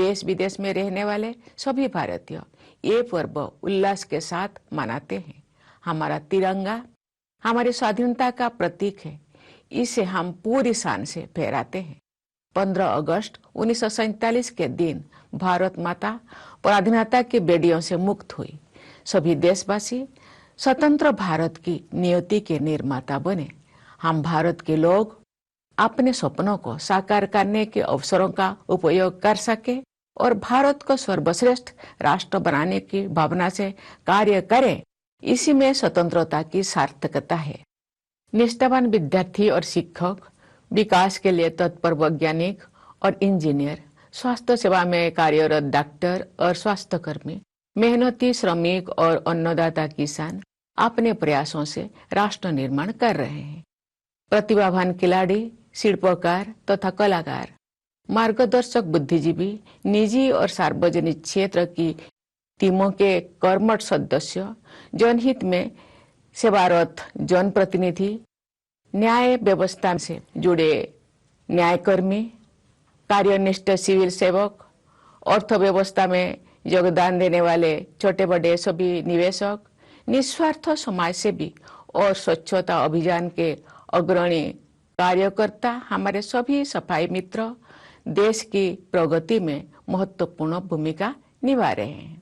देश विदेश में रहने वाले सभी भारतीय ये पर्व उल्लास के साथ मनाते हैं। हमारा तिरंगा हमारी स्वाधीनता का प्रतीक है, इसे हम पूरी शान से फहराते हैं। 15 अगस्त 1947 के दिन भारत माता पराधीनता की बेड़ियों से मुक्त हुई। सभी देशवासी स्वतंत्र भारत की नियति के निर्माता बने। हम भारत के लोग अपने सपनों को साकार करने के अवसरों का उपयोग कर सके और भारत को सर्वश्रेष्ठ राष्ट्र बनाने की भावना से कार्य करें, इसी में स्वतंत्रता की सार्थकता है। निष्ठावान विद्यार्थी और शिक्षक, विकास के लिए तत्पर वैज्ञानिक और इंजीनियर, स्वास्थ्य सेवा में कार्यरत डॉक्टर और स्वास्थ्यकर्मी, मेहनती श्रमिक और अन्नदाता किसान अपने प्रयासों से राष्ट्र निर्माण कर रहे हैं। प्रतिभावान खिलाड़ी, शिल्पकार तथा कलाकार, मार्गदर्शक बुद्धिजीवी, निजी और सार्वजनिक क्षेत्र की टीमों के कर्मठ सदस्य, जनहित में सेवारत जनप्रतिनिधि, न्याय व्यवस्था से जुड़े न्यायकर्मी, कार्यनिष्ठ सिविल सेवक, अर्थव्यवस्था में योगदान देने वाले छोटे बड़े सभी निवेशक, निस्वार्थ समाजसेवी और स्वच्छता अभियान के अग्रणी कार्यकर्ता, हमारे सभी सफाई मित्र देश की प्रगति में महत्वपूर्ण भूमिका निभा रहे हैं।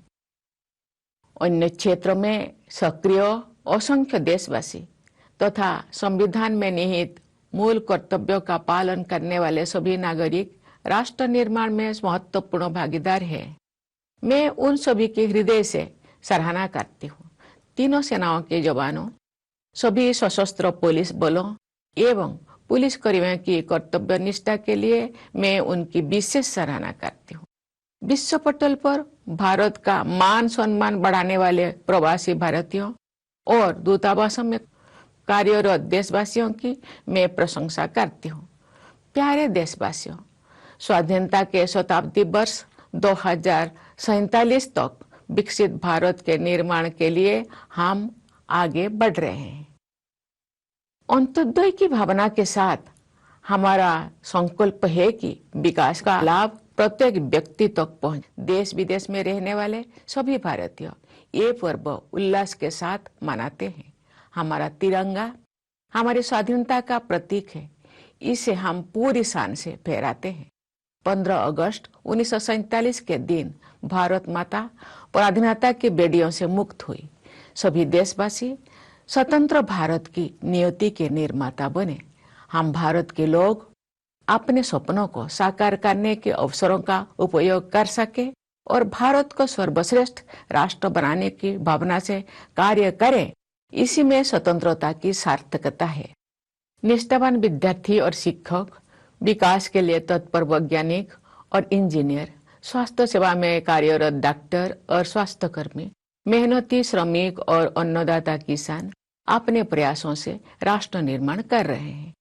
अन्य क्षेत्रों में सक्रिय असंख्य देशवासी तथा संविधान में निहित मूल कर्तव्यों का पालन करने वाले सभी नागरिक राष्ट्र निर्माण में महत्वपूर्ण भागीदार है। मैं उन सभी की हृदय से सराहना करती हूँ। तीनों सेनाओं के जवानों, सभी सशस्त्र पुलिस बलों एवं पुलिस कर्मियों की कर्तव्य निष्ठा के लिए मैं उनकी विशेष सराहना करती हूँ। विश्व पटल पर भारत का मान सम्मान बढ़ाने वाले प्रवासी भारतीयों और दूतावासों में कार्यरत देशवासियों की मैं प्रशंसा करती हूँ। प्यारे देशवासियों, स्वाधीनता के शताब्दी वर्ष 2047 तक विकसित भारत के निर्माण के लिए हम आगे बढ़ रहे हैं। अंत्योदय की भावना के साथ हमारा संकल्प है कि विकास का लाभ प्रत्येक व्यक्ति तक पहुंच। देश विदेश में रहने वाले सभी भारतीय ये पर्व उल्लास के साथ मनाते हैं। हमारा तिरंगा हमारी स्वाधीनता का प्रतीक है, इसे हम पूरी शान से फहराते हैं। 15 अगस्त 1947 के दिन भारत माता पराधीनता की बेड़ियों से मुक्त हुई। सभी देशवासी स्वतंत्र भारत की नियति के निर्माता बने। हम भारत के लोग अपने सपनों को साकार करने के अवसरों का उपयोग कर सके और भारत को सर्वश्रेष्ठ राष्ट्र बनाने की भावना से कार्य करें, इसी में स्वतंत्रता की सार्थकता है। निष्ठावान विद्यार्थी और शिक्षक, विकास के लिए तत्पर वैज्ञानिक और इंजीनियर, स्वास्थ्य सेवा में कार्यरत डॉक्टर और स्वास्थ्यकर्मी, मेहनती श्रमिक और अन्नदाता किसान अपने प्रयासों से राष्ट्र निर्माण कर रहे हैं।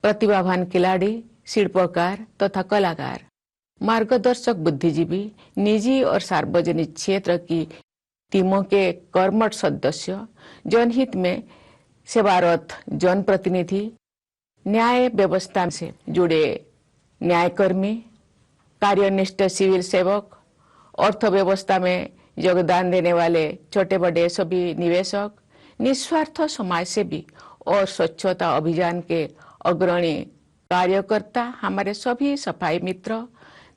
प्रतिभावान खिलाड़ी, शिल्पकार तथा कलाकार, मार्गदर्शक बुद्धिजीवी, निजी और सार्वजनिक क्षेत्र की टीमों के कर्मठ सदस्य, जनहित में सेवारत जनप्रतिनिधि, न्याय व्यवस्था से जुड़े न्यायकर्मी, कार्यनिष्ठ सिविल सेवक, अर्थव्यवस्था में योगदान देने वाले छोटे बड़े सभी निवेशक, निस्वार्थ समाजसेवी और स्वच्छता अभियान के अग्रणी कार्यकर्ता, हमारे सभी सफाई मित्र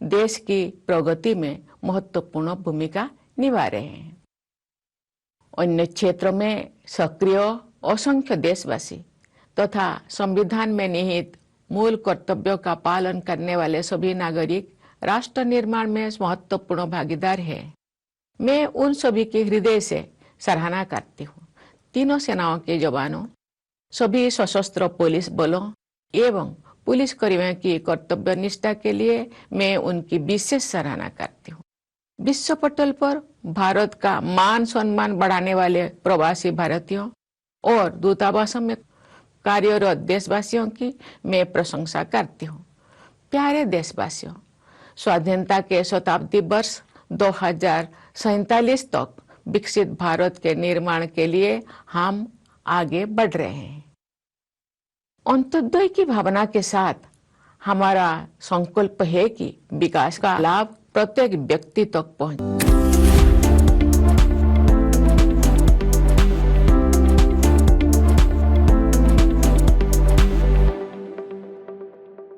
देश की प्रगति में महत्वपूर्ण भूमिका निभा रहे हैं। अन्य क्षेत्रों में सक्रिय असंख्य देशवासी तथा संविधान में निहित मूल कर्तव्यों का पालन करने वाले सभी नागरिक राष्ट्र निर्माण में महत्वपूर्ण भागीदार है। मैं उन सभी की हृदय से सराहना करती हूँ। तीनों सेनाओं के जवानों, सभी सशस्त्र पुलिस बलों एवं पुलिस कर्मियों की कर्तव्य निष्ठा के लिए मैं उनकी विशेष सराहना करती हूँ। विश्व पटल पर भारत का मान सम्मान बढ़ाने वाले प्रवासी भारतीयों और दूतावासों में कार्यरत देशवासियों की मैं प्रशंसा करती हूँ। प्यारे देशवासियों, स्वाधीनता के शताब्दी वर्ष 2047 तक विकसित भारत के निर्माण के लिए हम आगे बढ़ रहे हैं। अंत्योदय की भावना के साथ हमारा संकल्प है कि विकास का लाभ प्रत्येक व्यक्ति तक पहुंचे।